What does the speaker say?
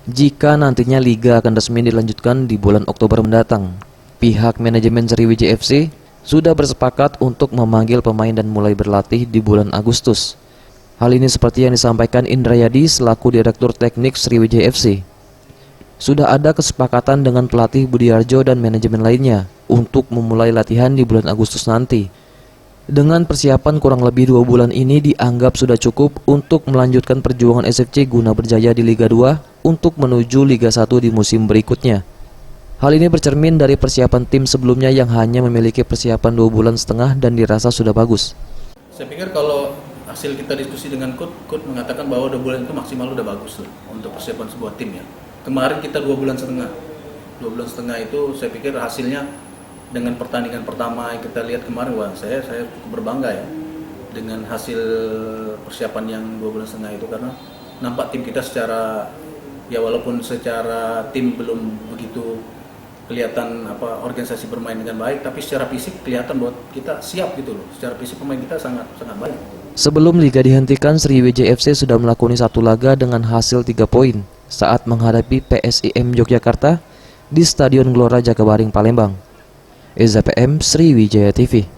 jika nantinya liga akan resmi dilanjutkan di bulan Oktober mendatang. Pihak manajemen Sriwijaya FC sudah bersepakat untuk memanggil pemain dan mulai berlatih di bulan Agustus. Hal ini seperti yang disampaikan Indrayadi selaku Direktur Teknik Sriwijaya FC. Sudah ada kesepakatan dengan pelatih Budiarjo dan manajemen lainnya untuk memulai latihan di bulan Agustus nanti. Dengan persiapan kurang lebih 2 bulan ini dianggap sudah cukup untuk melanjutkan perjuangan SFC guna berjaya di Liga 2 untuk menuju Liga 1 di musim berikutnya. Hal ini bercermin dari persiapan tim sebelumnya yang hanya memiliki persiapan 2,5 bulan dan dirasa sudah bagus. Saya pikir kalau hasil kita diskusi dengan Coach mengatakan bahwa 2 bulan itu maksimal udah bagus lah untuk persiapan sebuah tim ya. Kemarin kita 2,5 bulan. 2,5 bulan itu saya pikir hasilnya dengan pertandingan pertama yang kita lihat kemarin, wah saya cukup berbangga ya dengan hasil persiapan yang 2,5 bulan itu, karena nampak tim kita secara ya walaupun secara tim belum begitu kelihatan organisasi bermain dengan baik, tapi secara fisik kelihatan bahwa kita siap gitu loh. Secara fisik pemain kita sangat baik. Sebelum liga dihentikan, Sriwijaya FC sudah melakoni 1 laga dengan hasil 3 poin saat menghadapi PSIM Yogyakarta di Stadion Gelora Jakabaring Palembang. Eza PM, Sriwijaya TV.